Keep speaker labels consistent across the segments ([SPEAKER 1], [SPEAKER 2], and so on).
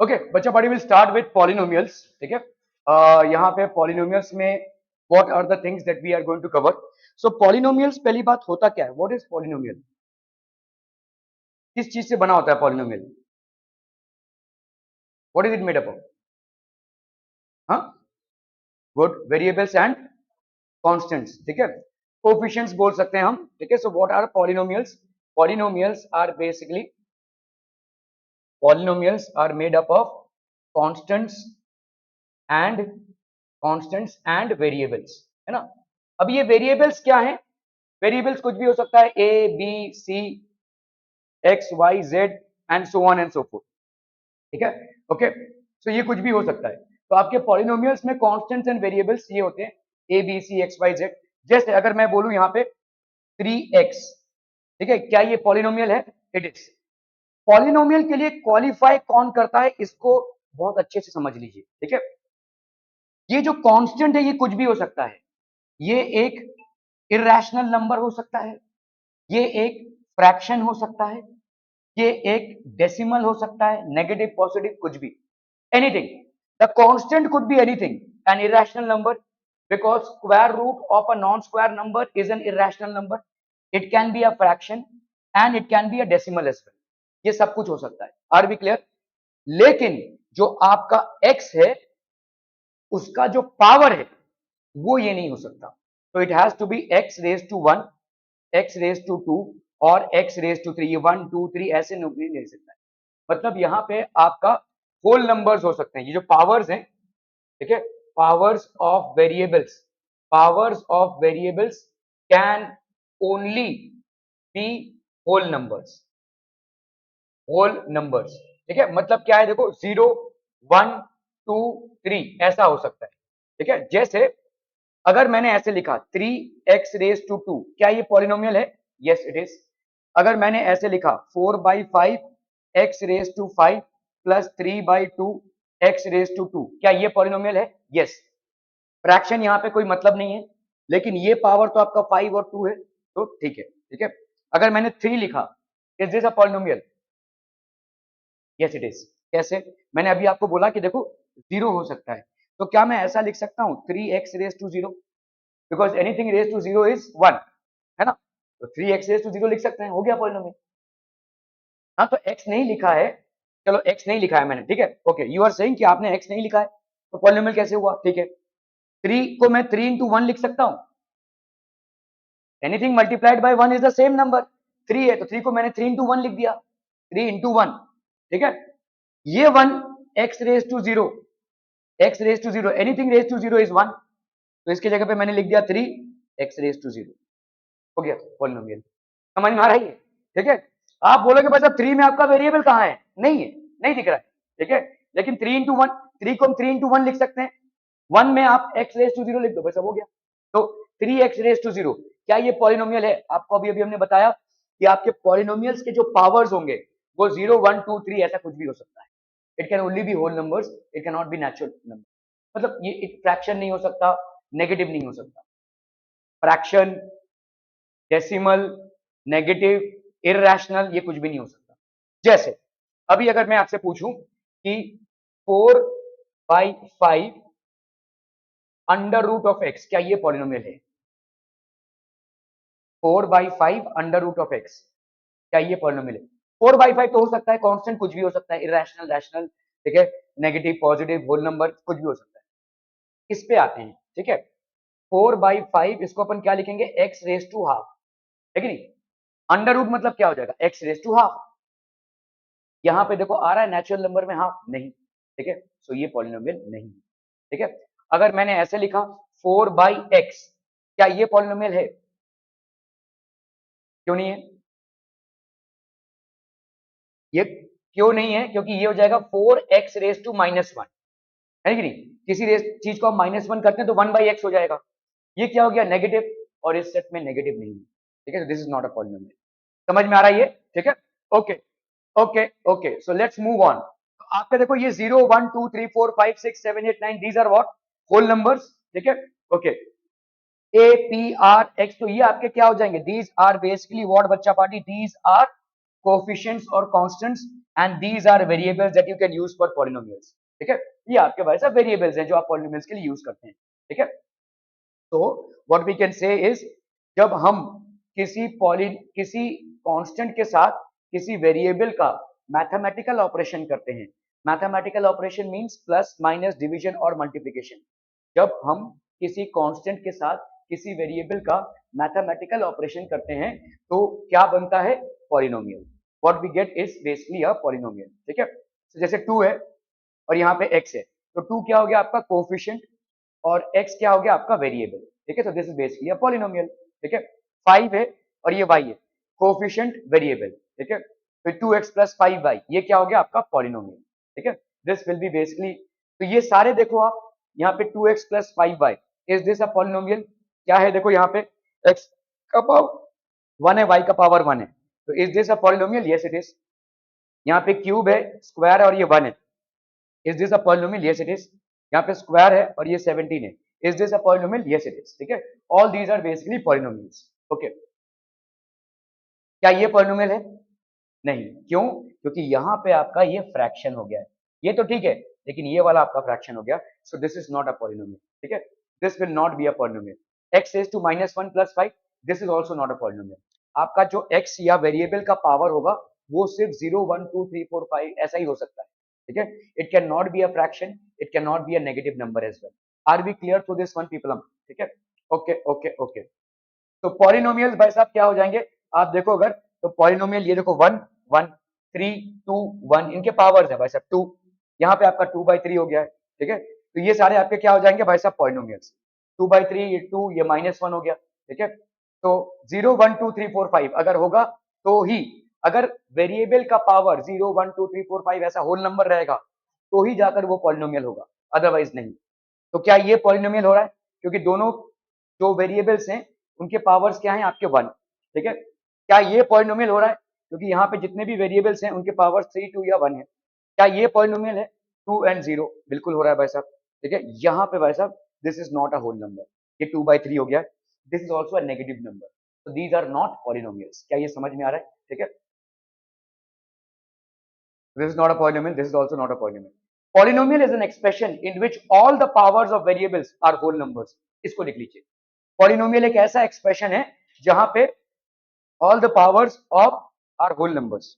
[SPEAKER 1] Okay बच्चा party will start with polynomials, ठीक है। यहाँ पे पॉलिनोमियल्स में what are the things that we are going to cover. So polynomials, पहली बात होता क्या है, व्हाट इज पॉलिनोमियल, किस चीज से बना होता है polynomial, what is it made up of? हाँ, गुड, वेरिएबल्स एंड कांस्टेंट्स, ठीक है, कोएफिशिएंट्स बोल सकते हैं हम, ठीक है। So what are polynomials? Polynomials are basically, polynomials are made up of constants and variables, है ना। अब ये वेरिएबल्स क्या है? वेरिएबल्स कुछ भी हो सकता है, A B C X Y Z and so on and so forth, ठीक है। ओके, सो ये कुछ भी हो सकता है। तो आपके पॉलिनोमियल्स में कांस्टेंट्स एंड वेरिएबल्स ये होते हैं A B C X Y Z. जैसे अगर मैं बोलूं यहाँ पे 3x, ठीक है, क्या ये पॉलिनोमियल है? It is. पॉलिनोमियल के लिए क्वालिफाई कौन करता है, इसको बहुत अच्छे से समझ लीजिए, ठीक है। ये जो कांस्टेंट है ये कुछ भी हो सकता है, ये एक इरेशनल नंबर हो सकता है, ये एक फ्रैक्शन हो सकता है, ये एक डेसिमल हो सकता है, नेगेटिव पॉजिटिव कुछ भी, anything. The constant could be anything, an irrational number, because square root of a non square number is an irrational number, it can be a fraction and it can be a decimal as well, ये सब कुछ हो सकता है। Are we clear? लेकिन जो आपका x है उसका जो पावर है वो ये नहीं हो सकता। तो it has to be x raise to 1, x raise to 2 और x रेज टू 3। ये 1 2 3 ऐसे नहीं ले सकता है। मतलब यहाँ पे आपका होल नंबर्स हो सकते हैं, ये जो पावर्स हैं, ठीक है, powers of variables, powers of variables can only be whole numbers, whole numbers, ठीक है। मतलब क्या है, देखो 0 1 2 3 ऐसा हो सकता है, ठीक है। जैसे अगर मैंने ऐसे लिखा 3x रेज टू 2, क्या ये पॉलिनोमियल है? Yes it is. अगर मैंने ऐसे लिखा 4/5 x raise to 5 plus 3/2 x raise to 2, क्या ये पॉलिनोमियल है? यस। फ्रैक्शन यहाँ पे कोई मतलब नहीं है, लेकिन ये पावर तो आपका 5 और 2 है, तो ठीक है, ठीक है। अगर मैंने 3 लिखा, is this a polynomial? Yes it is. कैसे? मैंने अभी आपको बोला कि देखो 0 हो सकता है, तो क्या मैं ऐसा लिख सकता हूँ 3x raise to 0, because anything raise to 0 is 1, है ना। तो 3x रेज टू 0 लिख सकते हैं, हो गया पॉलिनोमियल। हाँ, तो x नहीं लिखा है, चलो x नहीं लिखा है मैंने, ठीक है, ओके, यू आर सेइंग कि आपने x नहीं लिखा है, तो पॉलिनोमियल कैसे हुआ? ठीक है, 3 को मैं 3 इंटू 1 लिख सकता हूँ, anything multiplied by 1 is the same number. 3 है तो 3 को मैंने 3 इंटू 1 लिख दिया, 3 इंटू 1, ठीक है। ये 1 x raise to 0, x raise to 0, anything raise to 0 is 1, तो इसकी जगह पे मैंने लिख दिया 3 x रेज टू 0, हो गया पॉलिनोमियल। समझ में आ रही है? ठीक है। आप बोलोगे बस अब 3 में आपका वेरिएबल कहाँ है? नहीं है, नहीं दिख रहा है, ठीक है। लेकिन 3 इंटू 1, 3 को हम 3 इंटू 1 लिख सकते हैं, 1 में आप x रेज टू 0 लिख दो, बस अब हो गया। तो 3x रेज टू 0, क्या ये पॉलिनोमियल है? आपको अभी अभी हमने बताया कि आपके पॉलिनोमियल्स के जो पावर्स होंगे वो 0 1 2 3 ऐसा कुछ भी हो सकता है। It can only be whole numbers, it can not be natural number. मतलब ये फ्रैक्शन नहीं हो सकता, नेगेटिव नहीं हो सकता, फ्रैक्शन, डेसिमल, नेगेटिव, इरेशनल, ये कुछ भी नहीं हो सकता। जैसे अभी अगर मैं आपसे पूछूं कि 4/5 अंडर रूट ऑफ एक्स, क्या ये पॉलिनोमियल है? 4/5 अंडर रूट ऑफ एक्स, क्या ये पॉलिनोमियल है? 4/5 तो हो सकता है, कांस्टेंट कुछ भी हो सकता है, इरेशनल, रैशनल, ठीक है, नेगेटिव, पॉजिटिव, होल नंबर, कुछ भी हो सकता है। इस पे आते हैं, ठीक है। 4/5 इसको अपन क्या लिखेंगे? एक्स रेज टू हाफ, है कि नहीं। अंडर रूट मतलब क्या हो जाएगा? X raise to half. यहां पे देखो आ रहा है नेचुरल नंबर में हाफ, नहीं, ठीक है, सो ये पॉलिनोमियल नहीं, ठीक है। अगर मैंने ऐसे लिखा 4/x, क्या ये पॉलिनोमियल है? क्यों नहीं है? ये क्यों नहीं है? क्योंकि ये हो जाएगा 4x रेज टू -1, है कि नहीं। किसी चीज को हम -1 करते हैं तो 1/x हो जाएगा, ये क्या हो गया? नेगेटिव, और इस सेट में नेगेटिव नहीं है, ठीक है, this is not a polynomial. समझ में आ रहा है ये? ठीक है, okay okay okay, so let's move on. आपका देखो ये 0 1 2 3 4 5 6 7 8 9 these are what? Whole numbers, ठीक है, okay. A P R X, तो ये आपके क्या हो जाएंगे? दीज आर बेसिकली व्हाट बच्चा पार्टी? दीज आर कोफिशिएंट्स और constants and these are variables that you can use for polynomials. ठीक है, ये आपके भाई साहब वेरिएबल्स हैं जो आप पॉलिनोमियल्स के लिए यूज करते हैं। ठीक है, तो what we can say is, जब हम किसी कांस्टेंट के साथ किसी वेरिएबल का मैथमेटिकल ऑपरेशन करते हैं, mathematical operation means plus minus division और मल्टीप्लिकेशन। जब हम किसी कांस्टेंट के साथ किसी वेरिएबल का मैथमेटिकल ऑपरेशन करते हैं तो क्या बनता है, polynomial. What we get is basically a polynomial. ठीक है, तो जैसे 2 है और यहाँ पे x है, तो 2 क्या हो गया आपका कोफिशिएंट और x क्या हो गया आपका वेरिएबल। ठीक है, तो this is basically a polynomial. ठीक है, 5 है और ये y है, कोफिशिएंट वेरिएबल। ठीक है, फिर 2x प्लस 5y, ये क्या हो गया आपका पॉलिनोमियल। ठीक है, दिस विल बी बेसिकली, तो ये सारे देखो आप, यहाँ पे 2x plus 5y, is this a polynomial? क्या है देखो यहाँ पे, x का पावर 1 है, y का पावर 1 है, तो is this a polynomial? Yes it is. यहाँ पे क्यूब है, स्क्वायर है और ये 1 है, is this a polynomial? Yes it is. यहाँ पे स्क्वायर है और ये 17 है, is this a polynomial? Yes it is. ठीक है, all these are basically polynomials. Okay, क्या ये पॉलिनोमियल है? नहीं, क्यों? क्योंकि यहाँ पे आपका ये फ्रैक्शन हो गया है, ये तो ठीक है, लेकिन ये वाला आपका फ्रैक्शन हो गया, so this is not a polynomial. ठीक है, this will not be a polynomial. x is to -1 plus 5, this is also not a polynomial. आपका जो x या वेरिएबल का पावर होगा वो सिर्फ 0 1 2 3 4 5 ऐसा ही हो सकता है। ठीक है, it can not be a fraction, it can not be a negative number as well. Are we clear to this one people? ठीक है, ओके ओके ओके। तो पॉलिनोमियल्स भाई साहब क्या हो जाएंगे, आप देखो अगर, तो पॉलिनोमियल ये देखो 1 1 3 2 1, इनके पावर्स है भाई साहब 2, यहाँ पे आपका 2/3 हो गया है। ठीक है, तो ये सारे आपके क्या हो जाएंगे भाई साहब, पॉलिनोमियल्स। 2/3 ये 2, ये -1 हो गया। ठीक है, तो 0 1 2 3 4 5 अगर होगा तो ही, अगर वेरिएबल का पावर 0 1 2 3 4 5 ऐसा होल नंबर रहेगा तो ही जाकर वो पॉलिनोमियल होगा, अदरवाइज नहीं। तो क्या ये पॉलिनोमियल हो रहा है? क्योंकि दोनों जो वेरिएबल्स हैं उनके पावर्स क्या हैं आपके 1। ठीक है, क्या ये पॉलिनोमियल हो रहा है? क्योंकि यहाँ पे जितने भी वेरिएबल्स हैं उनके पावर्स 3 2 या 1 है। क्या ये पॉलिनोमियल है? 2 एंड 0 बिल्कुल हो रहा है भाई साहब। ठीक है, यहाँ पे भाई साहब this is not a whole number, ये 2/3 हो गया, this is also a negative number, तो दीज आर नॉट पॉलिनोमियल्स। क्या ये समझ में आ रहा है? ठीक है, this is not a polynomial, this is also not a polynomial. Polynomial is an expression in which all the powers of variables are whole numbers. इसको लिख लीजिए, पॉलिनोमियल एक ऐसा एक्सप्रेशन है जहां पे all the powers of are whole numbers.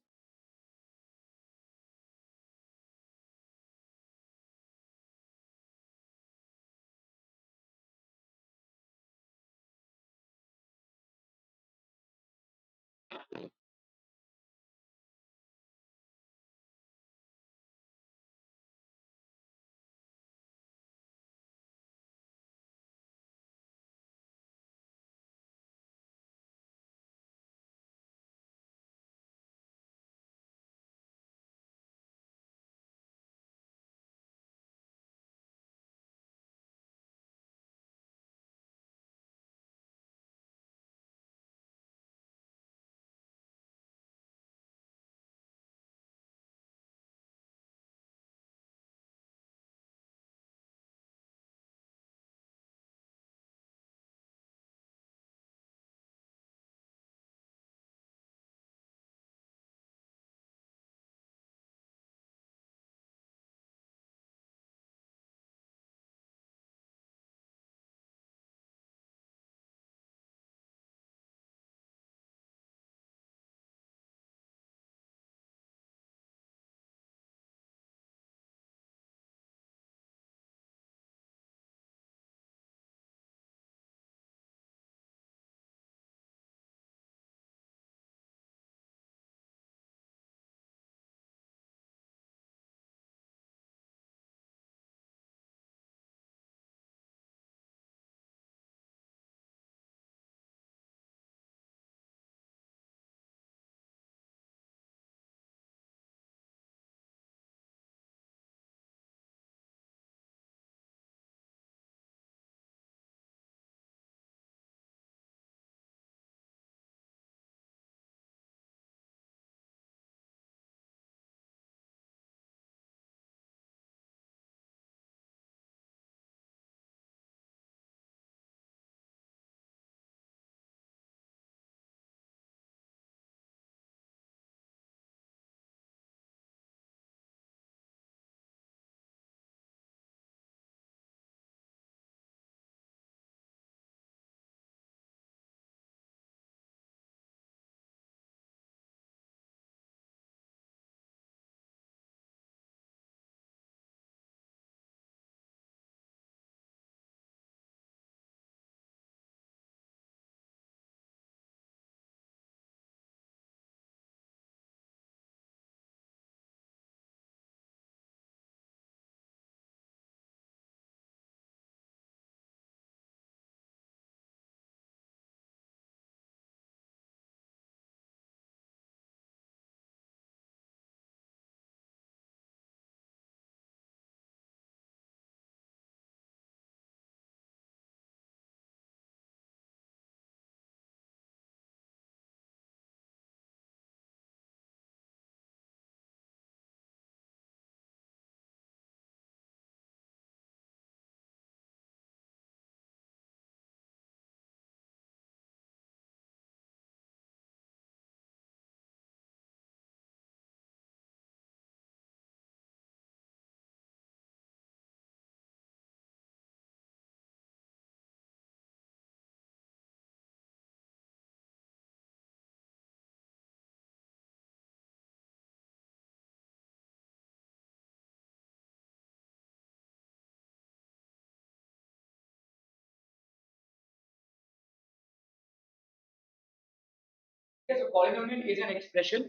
[SPEAKER 1] Okay, so polynomial is an expression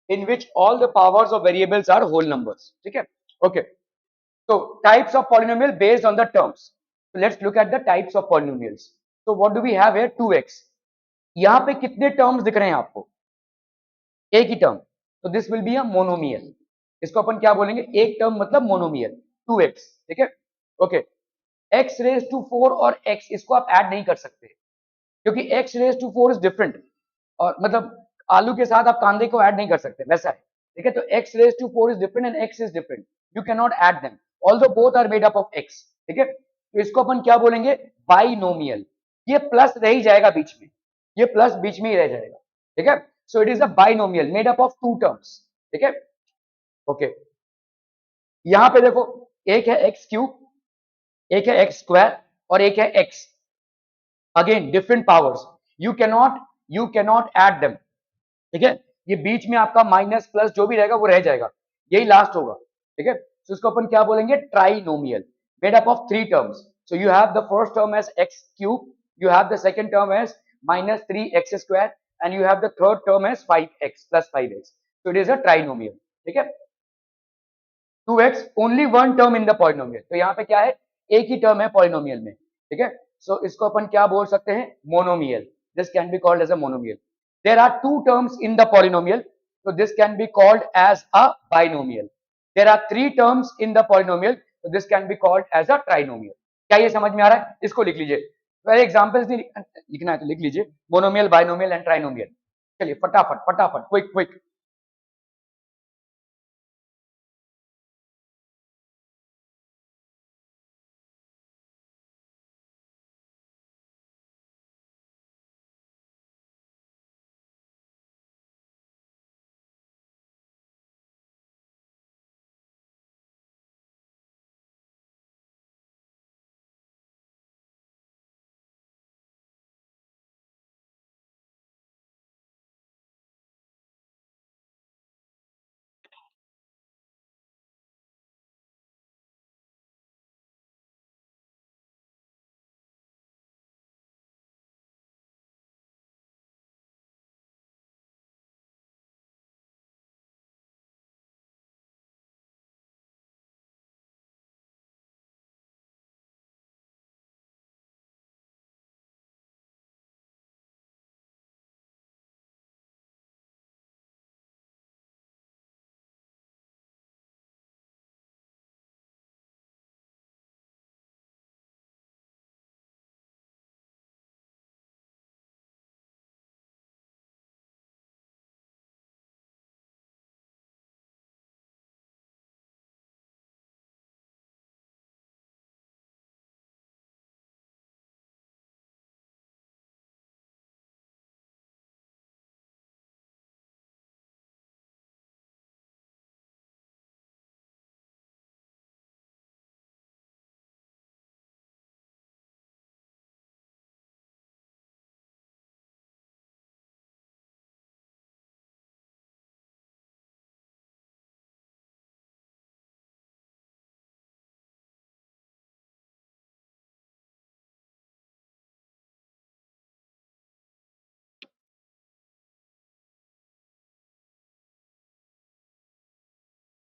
[SPEAKER 1] in which all the powers of variables are whole numbers. Okay. Okay. So types of polynomial based on the terms. So let's look at the types of polynomials. So what do we have here? 2x. यहाँ पे कितने terms दिख रहे हैं आपको? एक ही term. तो this will be a monomial. इसको अपन क्या बोलेंगे? एक टर्म मतलब मोनोमियल. 2x. ठीक है. ओके. x रेज टू 4 और x इसको आप ऐड नहीं कर सकते क्योंकि x raise to 4 is different. और मतलब आलू के साथ आप कांदे को ऐड नहीं कर सकते, वैसा है. ठीक है. तो x raise to 4 is different and x is different. You can not add them although both are made up of x. ठीक है. तो इसको अपन क्या बोलेंगे? बाइनोमियल. ये प्लस रह ही जाएगा बीच में, ये प्लस बीच में ही रह जाएगा. ठीक है. So it is a binomial made up of two terms. ठीक है. ओके. यहां पे देखो, एक है एक्स क्यूब, एक है एक्स स्क्वायर और एक है x. Again different powers. You cannot add them. ठीक है. ये बीच में आपका माइनस प्लस जो भी रहेगा वो रह जाएगा, यही लास्ट होगा. ठीक है. तो इसको अपन क्या बोलेंगे? Trinomial made up of three terms. So you have the first term as X cube, you have the second term as minus three X square and you have the third term as 5x plus 5x. So it is a trinomial. ठीक है. 2x only one term in the polynomial. तो यहाँ पे क्या है? एक ही term है polynomial में. ठीक है. सो इसको अपन क्या बोल सकते हैं? Monomial. This can be called as a monomial. There are two terms in the polynomial, so this can be called as a binomial. There are three terms in the polynomial, so this can be called as a trinomial. क्या ये समझ में आ रहा है? इसको लिख लीजिए. पहले एग्जांपल्स नहीं लिखना है तो लिख लीजिए. Monomial, binomial and trinomial. चलिए फटाफट फटाफट, quick quick.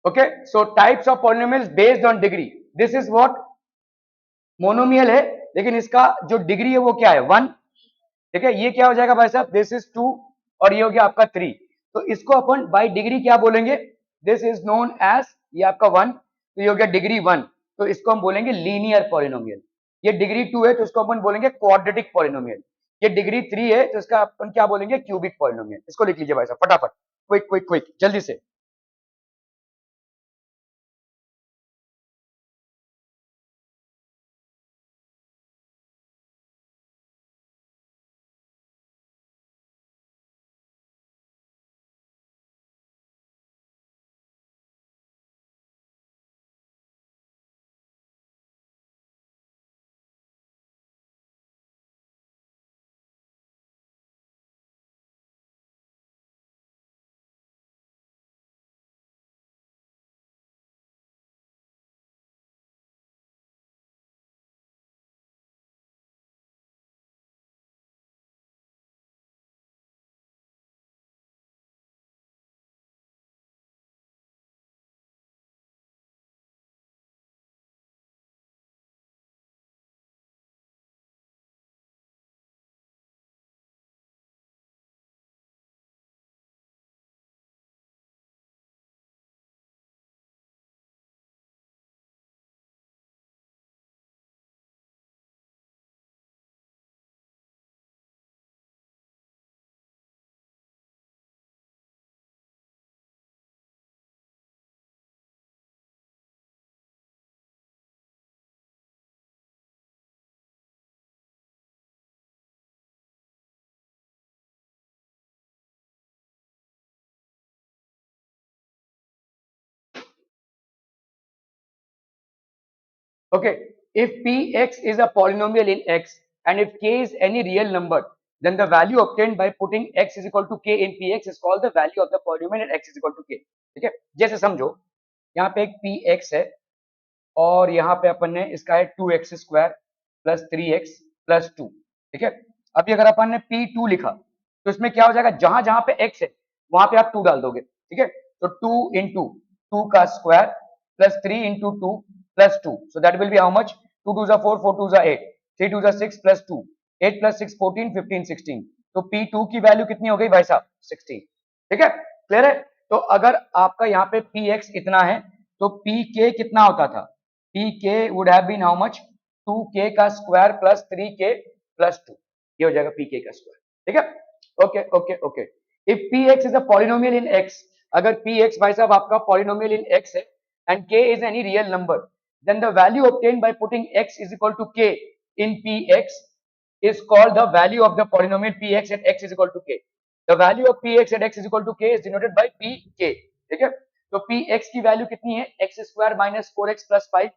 [SPEAKER 1] Okay. So types of polynomials based on degree. This is what monomial है, लेकिन इसका जो डिग्री है वो क्या है? 1. ठीक है. ये क्या हो जाएगा भाई साहब? दिस इज 2 और ये हो गया आपका 3. तो इसको अपन बाय डिग्री क्या बोलेंगे? दिस इज नोन एज, ये आपका 1, तो ये हो गया डिग्री 1. तो इसको हम बोलेंगे लीनियर पॉलिनोमियल. ये डिग्री 2 है तो इसको अपन बोलेंगे क्वाड्रेटिक पॉलिनोमियल. ये डिग्री 3 है तो इसका अपन क्या बोलेंगे? Cubic polynomial. इसको लिख लीजिए भाई साहब फटाफट, क्विक क्विक क्विक, जल्दी से. Okay, if px is a polynomial in x and if k is any real number, then the value obtained by putting x is equal to k in px is called the value of the polynomial at x is equal to k. ठीक है, जैसे समझो यहाँ पे एक px है और यहाँ पे अपन ने इसका है 2x square plus 3x plus 2. ठीक है, अभी अगर अपन ने p2 लिखा तो इसमें क्या हो जाएगा, जहां जहां पे x है वहां पे आप 2 डाल दोगे. ठीक है, तो 2 इंटू 2 का square plus 3 into 2 plus 2, so that will be how much, 2 2 4 4 2 8 3 2 6 plus 2 8 plus 6 14 15 16. तो p2 की वैल्यू कितनी हो गई भाई साहब, 16. ठीक है, क्लियर है. तो अगर आपका यहाँ पे px इतना है तो pk कितना होता था, pk would have been how much, 2k का स्क्वायर प्लस 3k प्लस 2, ये हो जाएगा pk का स्क्वायर. ठीक है, okay okay okay. If px is a polynomial in x, अगर px भाई साहब आपका पॉलिनोमियल इन x है and k is any real number, then the value obtained by putting x is equal to k in px is called the value of the polynomial px at x is equal to k. The value of px at x is equal to k is denoted by pk. ठीक है, तो px की value कितनी है, x square minus 4x plus 5,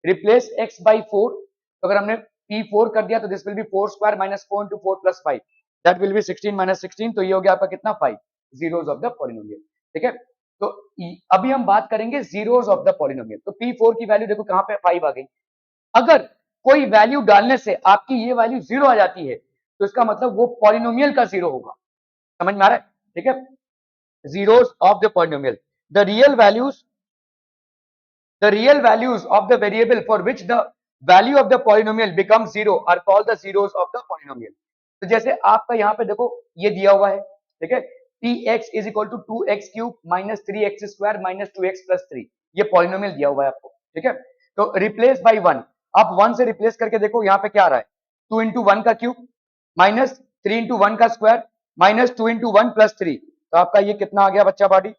[SPEAKER 1] replace x by 4. तो अगर हमने p4 कर दिया तो this will be 4 square minus 4 into 4 plus 5, that will be 16 minus 16. तो ये हो गया आपका कितना, 5 जीरोस ऑफ द पॉलिनोमियल. ठीक है, तो अभी हम बात करेंगे जीरोस ऑफ द पॉलिनोमियल. तो p4 की वैल्यू देखो कहां पे 5 आ गई. अगर कोई वैल्यू डालने से आपकी ये वैल्यू 0 आ जाती है तो इसका मतलब वो पॉलिनोमियल का 0 होगा. समझ में आ रहा है. ठीक है, zeros of the polynomial, the real values of the variable for which the value of the polynomial becomes 0 are called the zeros of the polynomial. तो जैसे आपका यहाँ पे देखो ये दिया हुआ है. ठीक है, px is equal to 2x cube minus 3x square minus 2x plus 3, ये पॉलिनोमियल दिया हुआ है आपको. ठीक है, तो रिप्लेस बाई 1, आप 1 से रिप्लेस करके देखो यहाँ पे क्या आ रहा है, 2 इंटू 1 का क्यूब माइनस 3 इंटू 1 का स्क्वायर माइनस 2 इंटू 1 प्लस 3. तो आपका ये कितना आ गया बच्चा body,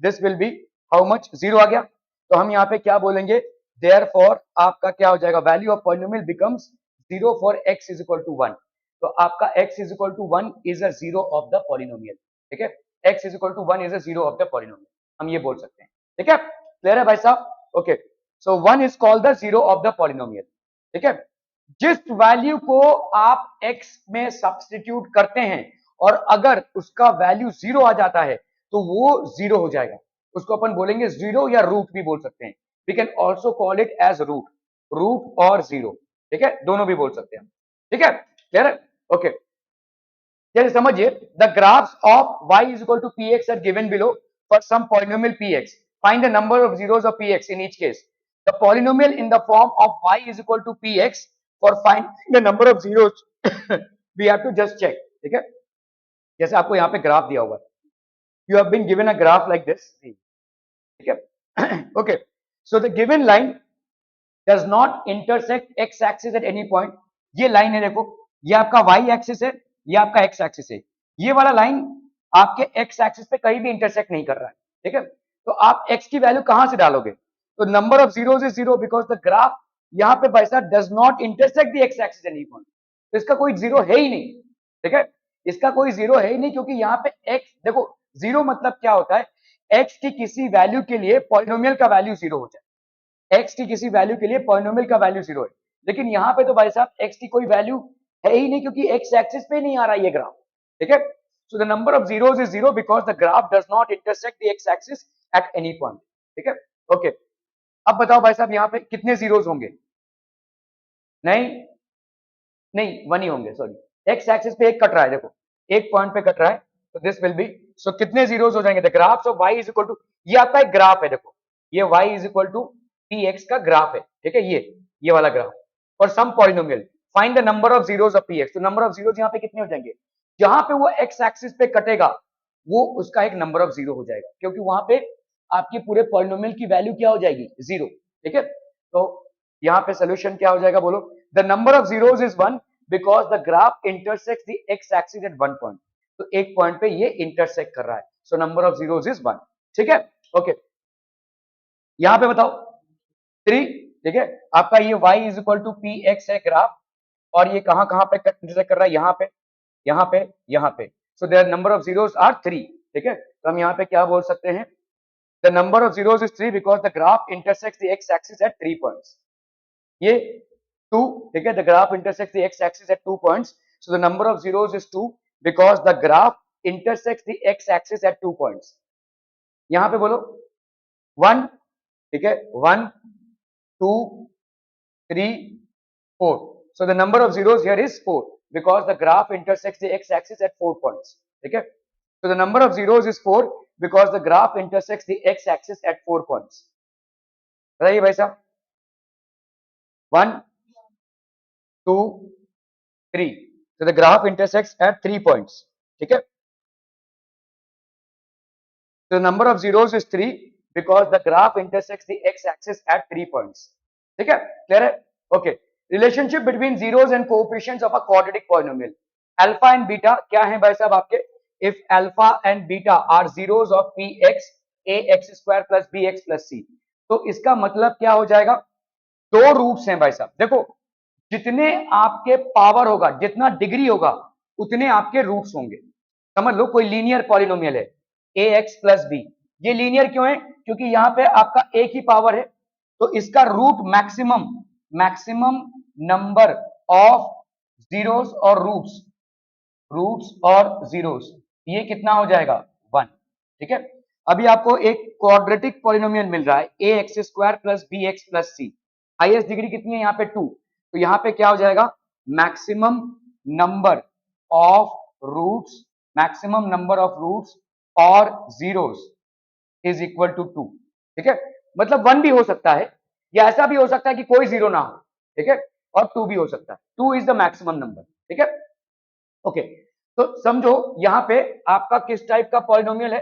[SPEAKER 1] this will be how much, 0 आ गया. तो हम यहाँ पे क्या बोलेंगे, देयरफॉर आपका क्या हो जाएगा, value of polynomial becomes 0 for x is equal to 1. तो आपका x is equal to 1 is a 0 of the polynomial. ठीक है, x is equal to 1 is a 0 of the polynomial, हम ये बोल सकते हैं. ठीक है, क्लियर है भाई साहब. Okay, so 1 is called the 0 of the polynomial. ठीक है, जिस वैल्यू को आप x में सब्स्टिट्यूट करते हैं और अगर उसका वैल्यू 0 आ जाता है तो वो 0 हो जाएगा, उसको अपन बोलेंगे 0 या रूट भी बोल सकते हैं. We can also call it as root और 0. ठीक है, दोनों भी बोल सकते हैं. ठीक है, क्लियर है. ओके, जैसे समझिए, the graphs of y is equal to px are given below for some polynomial px, find the number of zeros of px in each case. The polynomial in the form of y is equal to px, for finding the number of zeros we have to just check. ठीक है, जैसे आपको यहाँ पे graph दिया हुआ है, you have been given a graph like this. ठीक है, okay, so the given line does not intersect x axis at any point. ये लाइन है देखो, ये आपका y एक्सिस है, ये आपका x एक्सिस है. ये वाला लाइन आपके x एक्सिस पे कहीं भी इंटरसेक्ट नहीं कर रहा है. ठीक है, तो आप x की वैल्यू कहां से डालोगे, तो number of zeros is 0 because the graph यहाँ पे भाई साहब does not intersect the x axis any point. तो इसका कोई 0 है ही नहीं. ठीक है, इसका कोई 0 है ही नहीं, क्योंकि यहाँ पे x देखो, 0 मतलब क्या होता है, x की किसी वैल्यू के लिए पॉलिनोमियल का वैल्यू 0 हो जाए. x की किसी वैल्यू के लिए पॉलिनोमियल का वैल्यू 0 है, लेकिन यहाँ पे तो भाई साहब x की कोई वैल्यू है ही नहीं, क्योंकि x एक्सिस पे नहीं आ रहा है ये ग्राफ. ठीक है, so the number of zeros is 0 because the graph does not intersect the x axis at any point. ठीक है, ओके. अब बताओ भाई साहब यहाँ पे कितने जीरोस होंगे, नहीं नहीं 1 ही होंगे, सॉरी, x एक्सिस पे एक कट रहा है, देखो एक पॉइंट पे कट रहा है, तो दिस विल बी, सो कितने जीरोस हो जाएंगे, the graphs of y is equal to, ये आपका एक ग्राफ है, देखो ये y is equal to px का ग्राफ है. ठीक है, ये वाला graph for some polynomial, find the number of zeros of px. तो नंबर ऑफ जीरोस यहाँ पे कितने हो जाएंगे, जहां पे वो x एक्सिस पे कटेगा वो उसका एक नंबर ऑफ 0 हो जाएगा, क्योंकि वहां पे आपके पूरे पॉलिनोमियल की वैल्यू क्या हो जाएगी, 0. ठीक है, तो यहाँ पे सोल्यूशन क्या हो जाएगा, बोलो, the number of zeros is 1 because the graph intersects the x axis at 1 point. तो एक पॉइंट पे ये इंटरसेक्ट कर रहा है, so number of zeros is 1. ठीक है, ओके, यहां पे बताओ 3. ठीक है, आपका ये y is equal to P X है ग्राफ, और ये कहां कहां पे इंटरसेक्ट कर रहा है, यहाँ पे यहाँ पे यहाँ पे, so their number of zeros are 3. ठीक है, तो हम यहाँ पे क्या बोल सकते हैं, the number of zeros is 3 because the graph intersects the x axis at 3 points. ये 2, ठीक है, the graph intersects the x axis at 2 points, so the number of zeros is 2 because the graph intersects the x axis at 2 points. यहां पे बोलो 1, ठीक है, 1 2 3 4, so the number of zeros here is 4 because the graph intersects the x axis at 4 points, ठीक है, so the number of zeros is 4 because the graph intersects the x axis at 4 points। बताइए भाई साहब, 1 2 3, so the graph intersects at 3 points, ठीक है, so the number of zeros is 3 because the graph intersects the x axis at 3 points, ठीक है, clear है, okay. Relationship between zeros and coefficients of a quadratic polynomial, alpha and beta क्या है भाई साहब आपके, if alpha and beta are zeros of p x a x square plus b x plus c, तो इसका मतलब क्या हो जाएगा, दो रूट्स हैं भाई साहब, देखो जितने आपके पावर होगा, जितना डिग्री होगा, उतने आपके रूट्स होंगे। समझ लो कोई लीनियर पॉलिनोमियल है ए एक्स प्लस बी, ये लीनियर क्यों है, क्योंकि यहां पे आपका एक ही पावर है, तो इसका root maximum maximum number of zeros और रूट्स और जीरोस, ये कितना हो जाएगा 1, ठीक है। अभी आपको एक क्वाड्रेटिक पॉलिनोमियल मिल रहा है a x square plus b x plus c, highest degree कितनी है यहाँ पे 2, तो यहाँ पे क्या हो जाएगा, maximum number of roots maximum number of roots और जीरोस इज इक्वल टू 2, ठीक है, मतलब 1 भी हो सकता है या ऐसा भी हो सकता है कि कोई जीरो ना हो, ठीक है, और 2 भी हो सकता है, 2 इज द मैक्सिमम नंबर, ठीक है, ओके। तो समझो यहाँ पे आपका किस टाइप का पॉलिनोमियल है,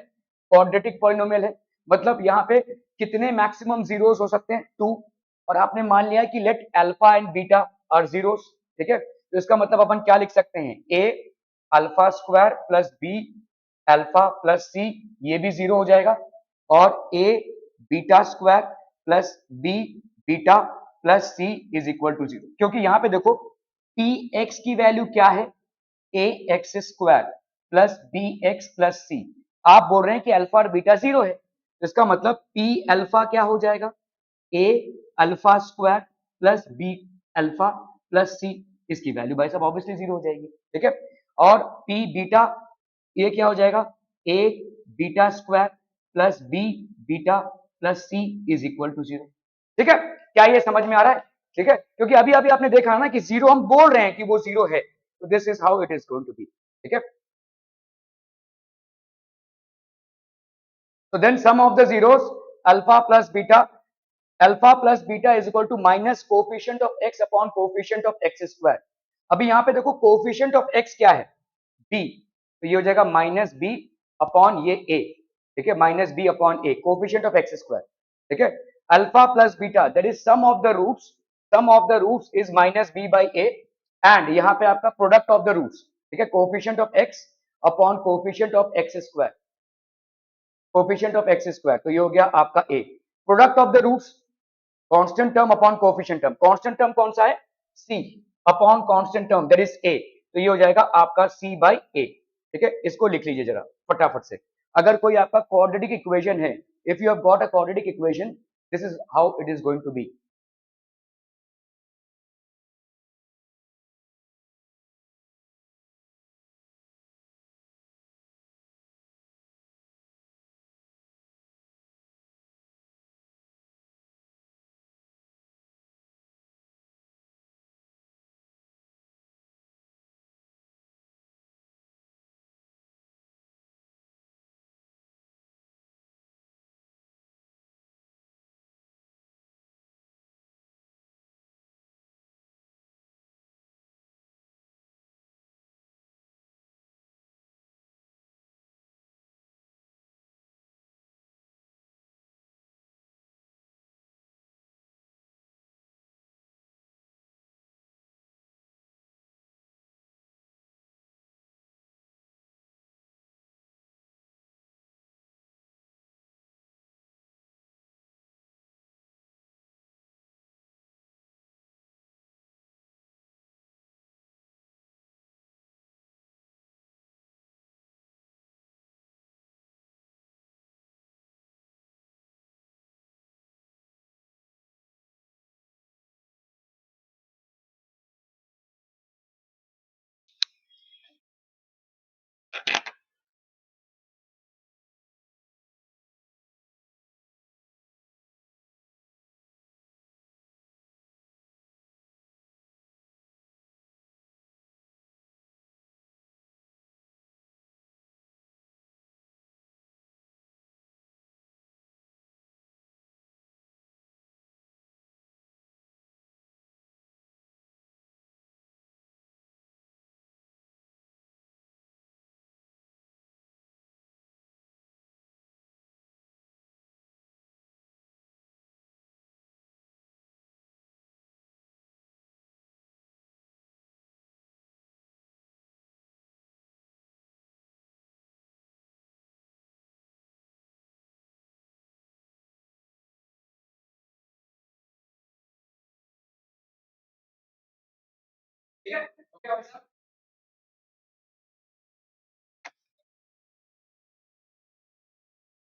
[SPEAKER 1] क्वाड्रेटिक पॉलिनोमियल है, मतलब यहाँ पे कितने मैक्सिमम जीरोस हो सकते हैं 2, और आपने मान लिया कि let alpha and beta are zeros, ठीक है, तो इसका मतलब अपन क्या लिख सकते हैं, a alpha square plus b alpha plus c, ये भी जीरो हो जाएगा, और a beta square plus b beta plus c is equal to 0, क्योंकि यहाँ पे देखो पी एक्स की वैल्यू क्या है, a x square plus b x plus c, आप बोल रहे हैं कि अल्फा और बीटा 0 है, तो इसका मतलब पी अल्फा क्या हो जाएगा, a alpha square plus b alpha plus c, इसकी वैल्यू भाई साहब ऑब्वियसली 0 हो जाएगी, ठीक है, और पी बीटा ये क्या हो जाएगा, a beta square plus b beta plus c is equal to 0, ठीक है, क्या ये समझ में आ रहा है, ठीक है, क्योंकि अभी अभी आपने देखा ना कि 0 हम बोल रहे हैं कि वो 0 है, तो this is how it is going to be, ठीक है, so then sum of the zeros alpha plus beta is equal to minus coefficient of x upon coefficient of x square। अभी यहाँ पे देखो coefficient of x क्या है, b, तो ये हो जाएगा माइनस बी अपॉन ये a, ठीक है, minus B upon a coefficient of X square, ठीक है, alpha plus beta that is sum of the roots is minus B by a, एंड यहाँ पे आपका प्रोडक्ट ऑफ द रूट्स, ठीक है, coefficient of x upon coefficient of X square, coefficient of X square, तो ये हो गया आपका a, product of the roots constant term upon coefficient term, constant term कौन सा है, c upon constant term that is a, तो ये हो जाएगा आपका c बाई a, ठीक है, इसको लिख लीजिए जरा फटाफट से। अगर कोई आपका क्वाड्रेटिक इक्वेशन है, if you have got a quadratic equation, this is how it is going to be.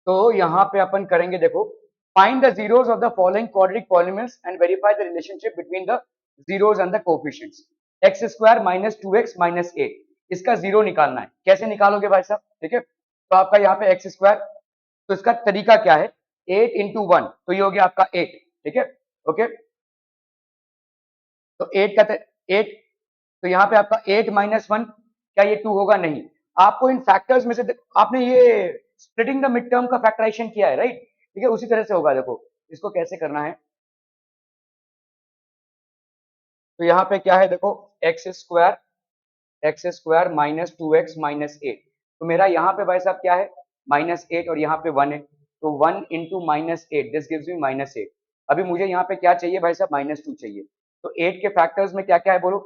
[SPEAKER 1] तो यहाँ पे अपन करेंगे, देखो, find the zeros of the following quadratic polynomials and verify the relationship between the zeros and the coefficients. X square minus two x minus eight, इसका zero निकालना है। कैसे निकालोगे भाई साहब? ठीक है, तो आपका यहाँ पे एक्स स्क्वायर, तो इसका तरीका क्या है, एट इंटू वन, तो ये हो गया आपका एट। ठीक है, ओके, तो एट का एट, तो यहाँ पे आपका एट माइनस वन, क्या ये टू होगा? नहीं। आपको इन फैक्टर्स में से आपने ये स्प्लिटिंग द मिड टर्म का फैक्टराइजेशन किया है, राइट? ठीक है, उसी तरह से होगा। देखो इसको कैसे करना है, तो यहाँ पे क्या है, देखो, x square minus two x minus eight, तो मेरा यहाँ पे भाई साहब क्या है, माइनस एट, और यहाँ पे वन है, तो one into minus eight, this gives me minus eight. अभी मुझे यहाँ पे क्या चाहिए भाई साहब, माइनस टू चाहिए। तो एट के फैक्टर्स में क्या क्या है बोलो,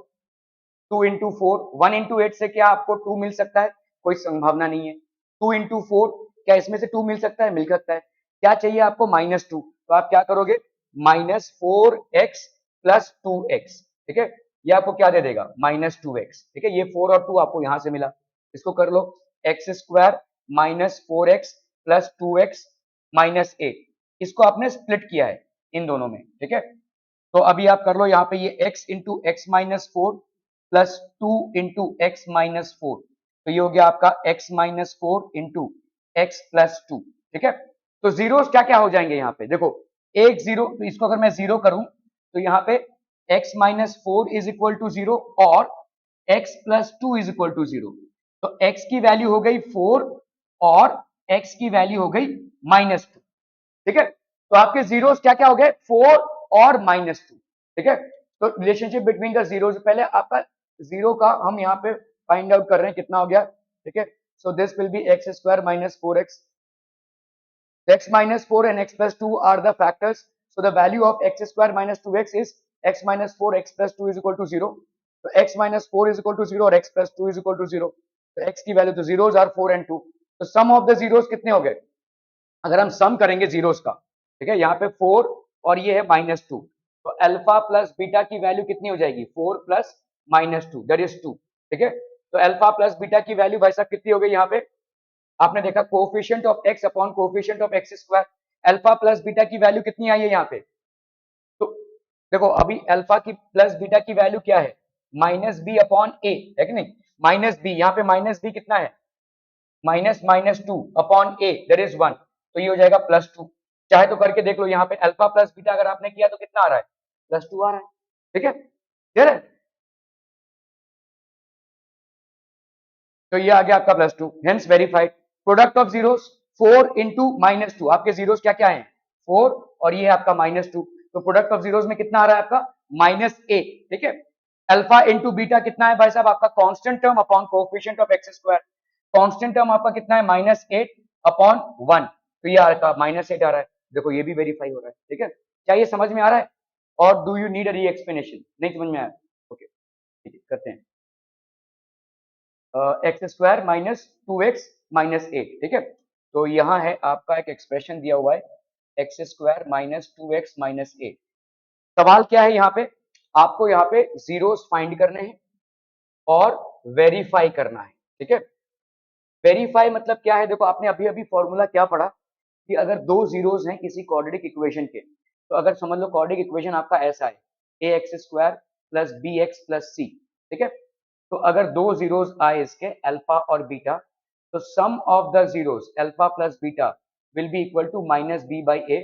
[SPEAKER 1] two into four, one into eight से क्या आपको टू मिल सकता है? कोई संभावना नहीं है। टू इंटू फोर, क्या इसमें से टू मिल सकता है? मिल सकता है। क्या चाहिए आपको? माइनस टू, तो आप क्या करोगे, minus four x plus two x. ठीक है, ये आपको क्या दे देगा, माइनस टू एक्स। ठीक है, ये फोर और टू आपको यहां से मिला, इसको कर लो, x square minus four x plus two x minus eight, इसको आपने स्प्लिट किया है इन दोनों में। ठीक है, तो अभी आप कर लो यहाँ पे, ये x into x minus four plus two into x minus four, तो ये हो गया आपका x minus four into x plus to. ठीक है, तो जीरोस क्या क्या हो जाएंगे यहाँ पे, देखो, एक जीरो, तो इसको अगर मैं जीरो करूं तो यहाँ पे x minus four is equal to zero और x plus two is equal to zero. तो x की वैल्यू हो गई फोर और x की वैल्यू हो गई माइनस टू। ठीक है, तो आपके जीरोस क्या क्या हो गए, फोर और माइनस टू। ठीक है, तो रिलेशनशिप बिटवीन द जीरोस, पहले आपका जीरो का हम यहाँ पे फाइंड आउट कर रहे हैं कितना हो गया। ठीक है, so this will be x square minus four x, x minus 4 and x plus 2 are the factors, so the value of x square minus 2x is x minus 4 x plus 2 is equal to 0. तो x minus 4 is equal to 0 और x plus 2 is equal to 0, तो x की value, तो zeros are 4 and 2, तो sum of the zeros कितने हो गए, अगर हम सम करेंगे जीरोस का, ठीक है, यहाँ पे 4 और ये है माइनस टू, तो अल्फा प्लस बीटा की वैल्यू कितनी हो जाएगी, 4 plus minus two, that is 2। ठीक है, तो अल्फा प्लस बीटा की वैल्यू भाई साहब कितनी हो गई, यहाँ पे आपने देखा coefficient of x upon coefficient of X square, alpha plus beta की वैल्यू कितनी आई है यहाँ पे, तो देखो अभी अल्फा की प्लस बीटा की वैल्यू क्या है, माइनस बी अपॉन ए, है कि नहीं, माइनस बी, यहाँ पे माइनस बी कितना है, minus minus two upon A, that is one, तो ये हो जाएगा प्लस टू। चाहे तो करके देख लो, यहाँ पे अल्फा प्लस बीटा अगर आपने किया तो कितना आ रहा है, प्लस टू आ रहा है। ठीक है, क्लियर है, तो ये आ गया आपका plus two, hence verified. Product of zeros, four into minus two, आपके जीरोस क्या क्या है, फोर और ये आपका माइनस टू, तो प्रोडक्ट ऑफ जीरोस में कितना आ रहा है आपका, माइनस एट। ठीक है, अल्फा इंटू बीटा कितना है भाई साहब, आपका constant term upon coefficient of X square, constant term आपका कितना है, माइनस एट अपॉन वन, तो ये आपका माइनस एट आ रहा है। देखो ये भी वेरीफाई हो रहा है। ठीक है, क्या ये समझ में आ रहा है, और डू यू नीड अ री एक्सप्लेनेशन, नहीं समझ में आया? ओके, ठीक है, करते हैं, x square minus two x minus eight. ठीक है, तो यहाँ है आपका एक एक्सप्रेशन दिया हुआ है, x square minus two x minus eight. सवाल क्या है यहाँ पे, आपको यहाँ पे जीरोस फाइंड करने हैं और वेरीफाई करना है। ठीक है, वेरीफाई मतलब क्या है, देखो आपने अभी अभी फॉर्मूला क्या पढ़ा, कि अगर दो जीरोस हैं किसी क्वाड्रेटिक इक्वेशन के, तो अगर समझ लो क्वाड्रेटिक इक्वेशन आपका ऐसा है, a x square plus b x plus c. ठीक है, तो अगर दो जीरोस आए इसके, अल्फा और बीटा, तो sum of the zeros alpha plus beta will be equal to minus B by a,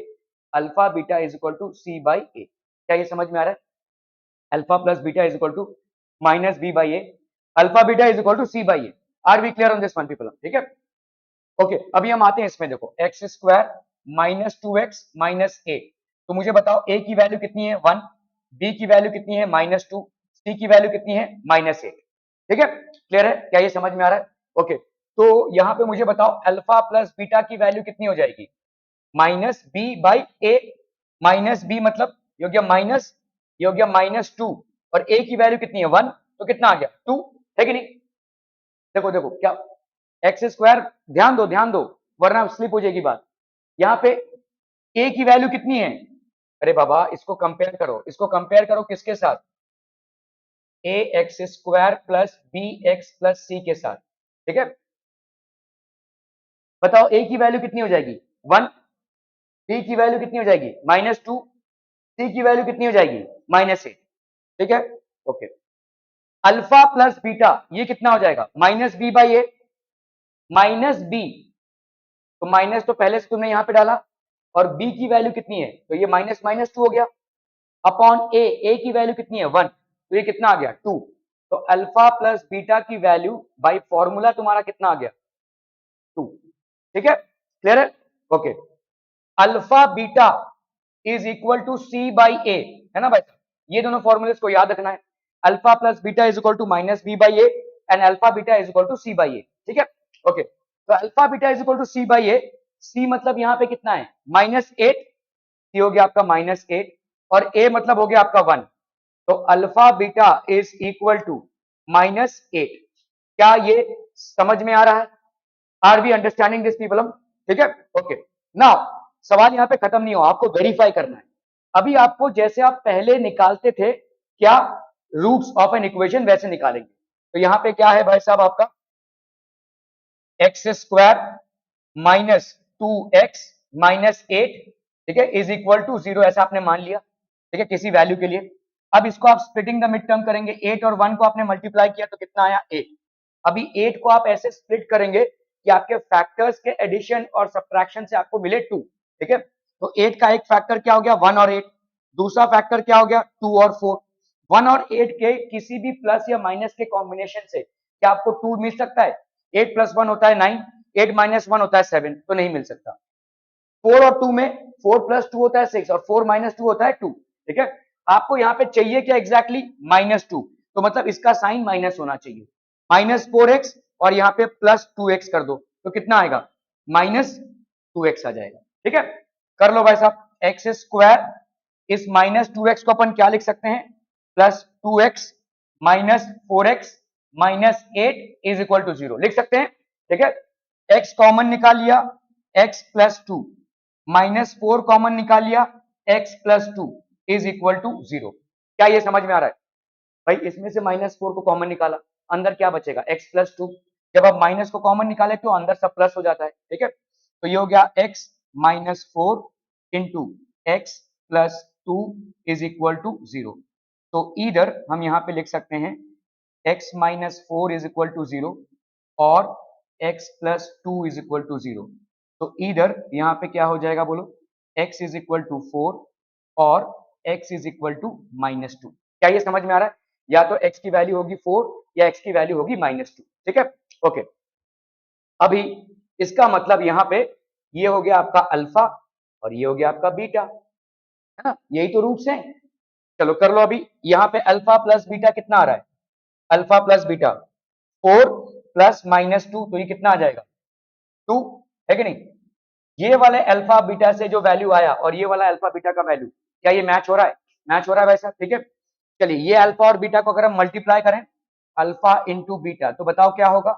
[SPEAKER 1] alpha beta is equal to c by a. क्या ये समझ में आ रहा है, alpha plus beta is equal to minus B by a, alpha beta is equal to c by a. Are we clear on this one people? ठीक है, okay, अभी हम आते हैं इसमें, देखो x square minus two x minus eight, तो मुझे बताओ ए की वैल्यू कितनी है, वन, बी की वैल्यू कितनी है, माइनस टू, सी की वैल्यू कितनी है, माइनस एट। ठीक है, क्लियर है, क्या ये समझ में आ रहा है? ओके, तो यहाँ पे मुझे बताओ अल्फा प्लस बीटा की वैल्यू कितनी हो जाएगी, minus B by a, minus b मतलब ये हो गया माइनस, ये हो गया माइनस टू, और ए की वैल्यू कितनी है, वन, तो कितना आ गया, टू, है कि नहीं? देखो देखो क्या, एक्स स्क्वायर, ध्यान दो, वरना स्लिप हो जाएगी बात। यहाँ पे ए की वैल्यू कितनी है, अरे बाबा इसको कंपेयर करो, इसको कंपेयर करो किसके साथ, a x square plus b x plus c के साथ। ठीक है, बताओ ए की वैल्यू कितनी हो जाएगी 1, बी की वैल्यू कितनी हो जाएगी -2, सी की वैल्यू कितनी हो जाएगी -8। ठीक है, ओके। अल्फा प्लस बीटा ये कितना हो जाएगा -b/a, -b, तो माइनस तो पहले से तुमने यहां पे डाला, और b की वैल्यू कितनी है, तो ये -2 हो गया, अपॉन a की वैल्यू कितनी है 1, तो ये कितना आ गया 2। तो अल्फा प्लस बीटा की वैल्यू बाय फॉर्मूला तुम्हारा कितना आ गया 2। ठीक है, क्लियर है, okay. Alpha beta is equal to c/a, है ना भाई, ये दोनों फॉर्मूले को याद रखना है। Alpha plus beta is equal to -b/a and alpha beta is equal to c/a। ठीक है, ओके। तो alpha beta is equal to c/a, c मतलब यहाँ पे कितना है -8, सी हो गया आपका -8, और a मतलब हो गया आपका 1, तो alpha beta is equal to -8। क्या ये समझ में आ रहा है? Are we understanding this people? ठीक है, ओके। नाउ सवाल यहाँ पे खत्म नहीं हुआ, आपको वेरीफाई करना है। अभी आपको जैसे आप पहले निकालते थे क्या रूट्स ऑफ एन इक्वेशन, वैसे निकालेंगे। तो यहाँ पे क्या है भाई साहब आपका एक्स स्क्वायर -2x-8, ठीक है, इज इक्वल टू 0, ऐसा आपने मान लिया। ठीक है, किसी वैल्यू के लिए। अब इसको आप स्प्लिटिंग द मिड टर्म करेंगे, 8 और 1 को आपने मल्टीप्लाई किया तो कितना आया 8। अभी 8 को आप ऐसे स्प्लिट करेंगे कि आपके फैक्टर्स के एडिशन और सब्ट्रैक्शन से आपको मिले 2। ठीक है, तो 8 का एक फैक्टर क्या हो गया 1 और 8, दूसरा फैक्टर क्या हो गया 2 और 4। 1 और 8 के किसी भी प्लस या माइनस के कॉम्बिनेशन से क्या आपको 2 मिल सकता है? 8 + 1 होता है 9, 8 - 1 होता है 7, तो नहीं मिल सकता। 4 और 2 में 4 + 2 होता है 6 और 4 - 2 होता है 2। ठीक है, आपको यहाँ पे चाहिए क्या एग्जैक्टली -2, तो मतलब इसका साइन माइनस होना चाहिए, -4x और यहाँ पे +2x कर दो तो कितना आएगा -2x आ जाएगा। ठीक है, कर लो भाई साहब, एक्स स्क्वायर इस -2x को अपन क्या लिख सकते हैं +2x -4x -8 is equal to 0 लिख सकते हैं। ठीक है, x कॉमन निकाल लिया, x +2 -4 कॉमन निकाल लिया, x +2 इज इक्वल टू 0। क्या ये समझ में आ रहा है भाई? इसमें से -4 को कॉमन निकाला, अंदर क्या बचेगा x +2, जब आप माइनस को कॉमन निकाले तो अंदर सब प्लस हो जाता है। ठीक है, तो ये हो गया x -4 into x +2 is equal to 0। तो इधर हम यहाँ पे लिख सकते हैं x -4 इज इक्वल टू 0 और x +2 इज इक्वल टू 0। तो इधर यहाँ पे क्या हो जाएगा बोलो, x इज इक्वल टू 4 और x इज इक्वल टू -2। क्या ये समझ में आ रहा है? या तो x की वैल्यू होगी 4 या x की वैल्यू होगी -2। ठीक है, ओके। अभी इसका मतलब यहाँ पे ये हो गया आपका अल्फा और ये हो गया आपका बीटा, है ना, यही तो रूट्स हैं। चलो कर लो, अभी यहाँ पे अल्फा प्लस बीटा कितना आ रहा है, अल्फा प्लस बीटा 4 + -2, तो ये कितना आ जाएगा 2, है कि नहीं? ये वाले अल्फा बीटा से जो वैल्यू आया और ये वाला अल्फा बीटा का वैल्यू, क्या ये मैच हो रहा है? मैच हो रहा है वैसा। ठीक है, चलिए ये अल्फा और बीटा को अगर हम मल्टीप्लाई करें अल्फा इंटू बीटा, तो बताओ क्या होगा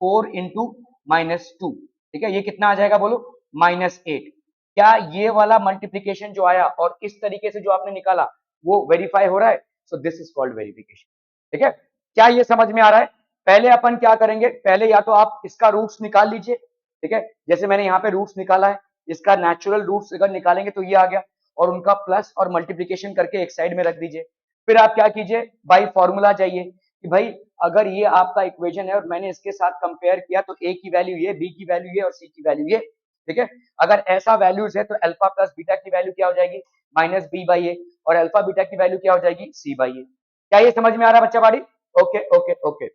[SPEAKER 1] 4 इंटू -2। ठीक है, ये कितना आ जाएगा बोलो -8। क्या ये वाला मल्टीप्लीकेशन जो आया और इस तरीके से जो आपने निकाला वो वेरीफाई हो रहा है? सो दिस इज कॉल्ड वेरिफिकेशन। ठीक है, क्या ये समझ में आ रहा है? पहले अपन क्या करेंगे, पहले या तो आप इसका रूट्स निकाल लीजिए। ठीक है, जैसे मैंने यहाँ पे रूट्स निकाला है, इसका नेचुरल रूट्स अगर निकालेंगे तो ये आ गया, और उनका प्लस और मल्टीप्लीकेशन करके एक साइड में रख दीजिए। फिर आप क्या कीजिए, बाई फॉर्मूला जाइए कि भाई अगर ये आपका इक्वेशन है और मैंने इसके साथ कंपेयर किया तो ए की वैल्यू ये, बी की वैल्यू ये और सी की वैल्यू ये। ठीक है, अगर ऐसा वैल्यूज है तो अल्फा प्लस बीटा की वैल्यू क्या हो जाएगी -b/a और अल्फा बीटा की वैल्यू क्या हो जाएगी c/a। क्या ये समझ में आ रहा है बच्चा बाड़ी? Okay okay okay.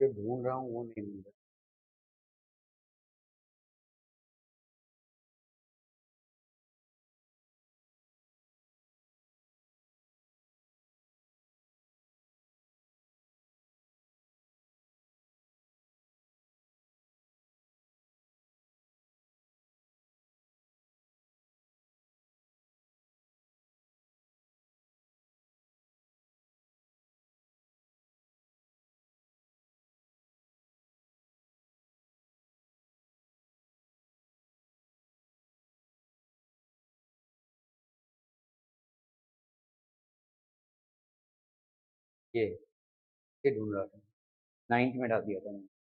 [SPEAKER 1] जो ढूंढ रहा हूँ वो नहीं मिल रहा। ये ढूंढ रहा था, 9th में डाल दिया था मैंने।